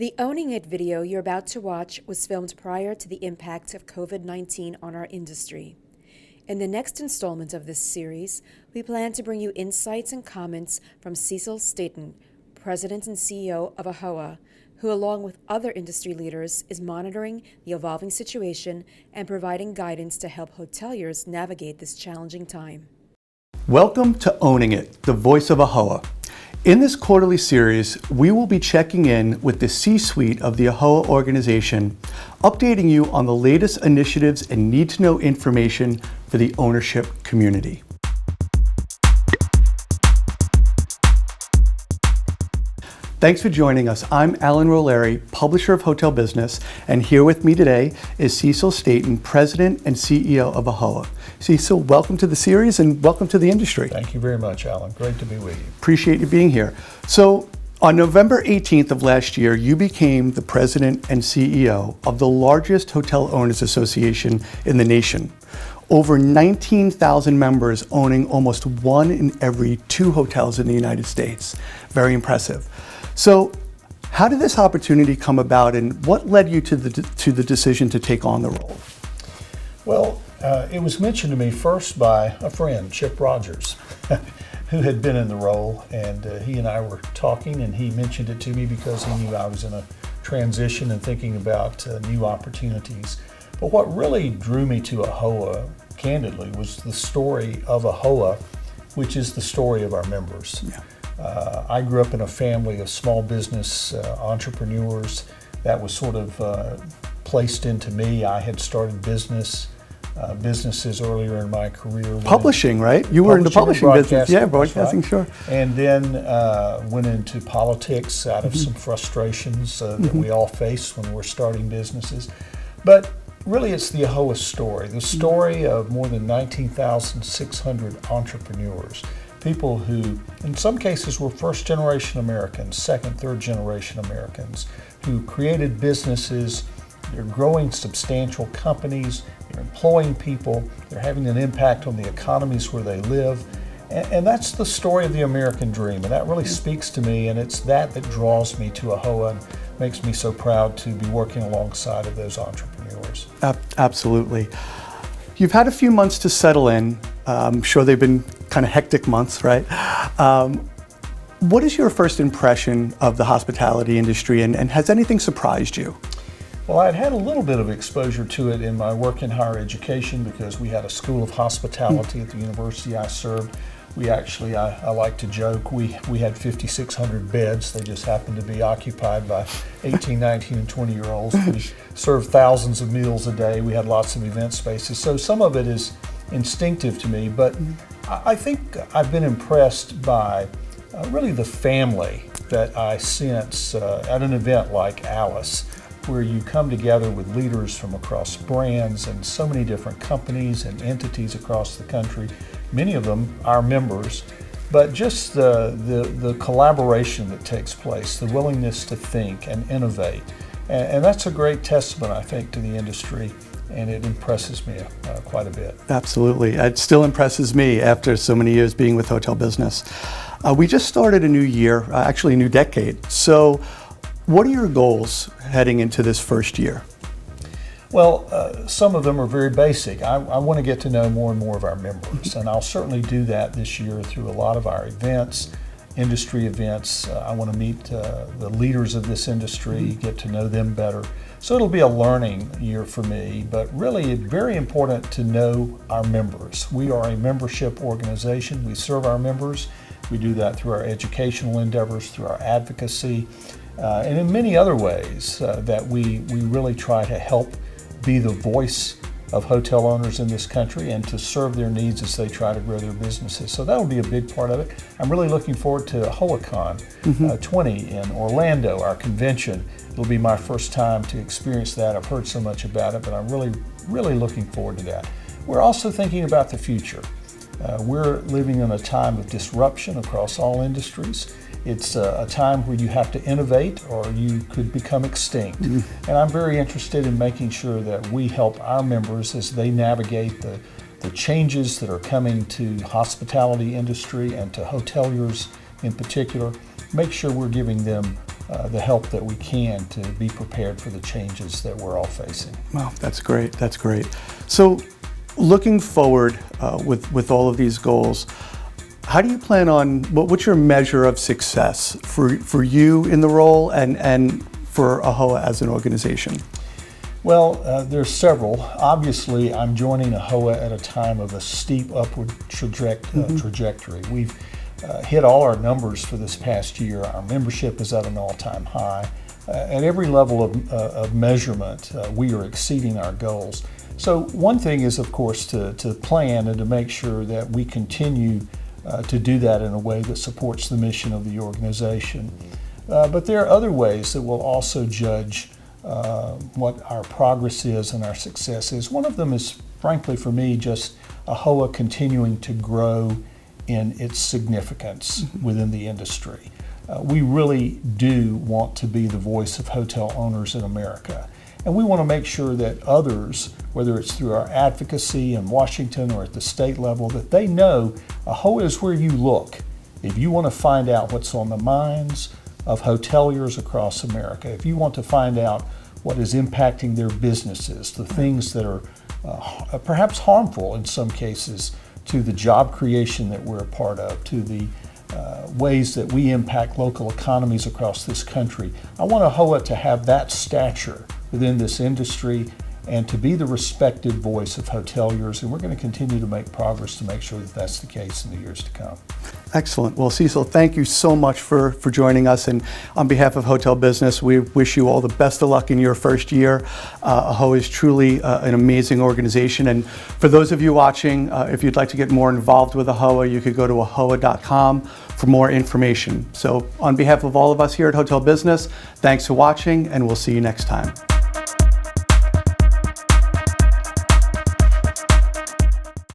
The Owning It video you're about to watch was filmed prior to the impact of COVID-19 on our industry. In the next installment of this series, we plan to bring you insights and comments from Cecil Staton, President and CEO of AAHOA, who along with other industry leaders is monitoring the evolving situation and providing guidance to help hoteliers navigate this challenging time. Welcome to Owning It, the voice of AAHOA. In this quarterly series, we will be checking in with the C-suite of the AAHOA organization, updating you on the latest initiatives and need-to-know information for the ownership community. Thanks for joining us. I'm Alan Roleri, publisher of Hotel Business, and here with me today is Cecil Staton, President and CEO of AAHOA. Cecil, welcome to the series and welcome to the industry. Thank you very much, Alan. Great to be with you. Appreciate you being here. So, on November 18th of last year, you became the President and CEO of the largest hotel owners association in the nation. Over 19,000 members owning almost 1 in every 2 hotels in the United States. Very impressive. So, how did this opportunity come about, and what led you to the decision to take on the role? Well, it was mentioned to me first by a friend, Chip Rogers, who had been in the role, and he and I were talking, and he mentioned it to me because he knew I was in a transition and thinking about new opportunities. But what really drew me to AAHOA, candidly, was the story of AAHOA, which is the story of our members. Yeah. I grew up in a family of small business entrepreneurs. That was sort of placed into me. I had started businesses earlier in my career. Publishing, right? You were in the publishing business. Yeah, broadcasting, right. Sure. And then went into politics out of some frustrations that we all face when we're starting businesses. But really, it's the AAHOA story, the story of more than 19,600 entrepreneurs. People who, in some cases, were first-generation Americans, second, third-generation Americans, who created businesses. They're growing substantial companies, they're employing people, they're having an impact on the economies where they live. And that's the story of the American dream, and that really speaks to me, and it's that draws me to AAHOA and makes me so proud to be working alongside of those entrepreneurs. Absolutely. You've had a few months to settle in. I'm sure they've been kind of hectic months, right? What is your first impression of the hospitality industry, and has anything surprised you? Well, I'd had a little bit of exposure to it in my work in higher education because we had a school of hospitality at the university I served. We actually, I like to joke, we had 5,600 beds. They just happened to be occupied by 18, 19, and 20-year-olds. We served thousands of meals a day. We had lots of event spaces. So some of it is instinctive to me, but I think I've been impressed by really the family that I sense at an event like Alice, where you come together with leaders from across brands and so many different companies and entities across the country, many of them are members, but just the collaboration that takes place, the willingness to think and innovate. And that's a great testament, I think, to the industry, and it impresses me quite a bit. Absolutely. It still impresses me after so many years being with Hotel Business. We just started a new year, actually a new decade. So what are your goals heading into this first year? Well, some of them are very basic. I want to get to know more and more of our members, and I'll certainly do that this year through a lot of our events, industry events. I want to meet the leaders of this industry, get to know them better. So it'll be a learning year for me, but really very important to know our members. We are a membership organization. We serve our members. We do that through our educational endeavors, through our advocacy, and in many other ways that we really try to help be the voice of hotel owners in this country and to serve their needs as they try to grow their businesses. So that'll be a big part of it. I'm really looking forward to AAHOACon 20 in Orlando, our convention. It'll be my first time to experience that. I've heard so much about it, but I'm really looking forward to that. We're also thinking about the future. We're living in a time of disruption across all industries. It's a time where you have to innovate or you could become extinct. And I'm very interested in making sure that we help our members as they navigate the changes that are coming to the hospitality industry and to hoteliers in particular. Make sure we're giving them the help that we can to be prepared for the changes that we're all facing. Wow, that's great. That's great. So, looking forward with all of these goals, how do you plan on, what's your measure of success for you in the role and for AAHOA as an organization? Well, there's several. Obviously, I'm joining AAHOA at a time of a steep upward trajectory. We've hit all our numbers for this past year. Our membership is at an all-time high. At every level of measurement, we are exceeding our goals. So one thing is, of course, to plan and to make sure that we continue to do that in a way that supports the mission of the organization. But there are other ways that we'll also judge what our progress is and our success is. One of them is, frankly, for me, just AAHOA continuing to grow in its significance within the industry. We really do want to be the voice of hotel owners in America. And we want to make sure that others, whether it's through our advocacy in Washington or at the state level, that they know AAHOA is where you look if you want to find out what's on the minds of hoteliers across America. If you want to find out what is impacting their businesses, the things that are perhaps harmful in some cases to the job creation that we're a part of, to the ways that we impact local economies across this country. I want AAHOA to have that stature within this industry and to be the respected voice of hoteliers, and we're going to continue to make progress to make sure that that's the case in the years to come. Excellent. Well, Cecil, thank you so much for joining us, and on behalf of Hotel Business, we wish you all the best of luck in your first year. AAHOA is truly an amazing organization, and for those of you watching, if you'd like to get more involved with AAHOA, you could go to AAHOA.com for more information. So on behalf of all of us here at Hotel Business, thanks for watching, and we'll see you next time.